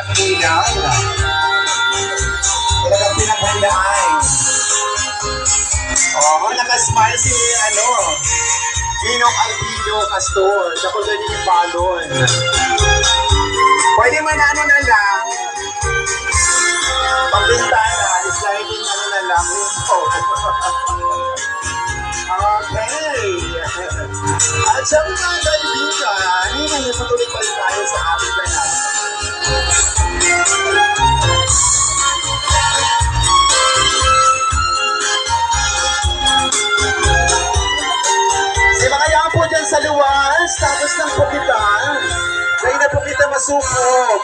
pinakakilang. Talagang pinakahilaan. Oo, nakasmile si, Ginong Alvino Castor. Kapag ganyan yung balon. Pwede man na lang, pambintana, sliding na lang. Okay. At sa mga kaibigan, patuloy pa rin tayo sa ating lahat. Si mga yapo dyan sa luwas, tapos ng pukitan, kayo na po kita masukog.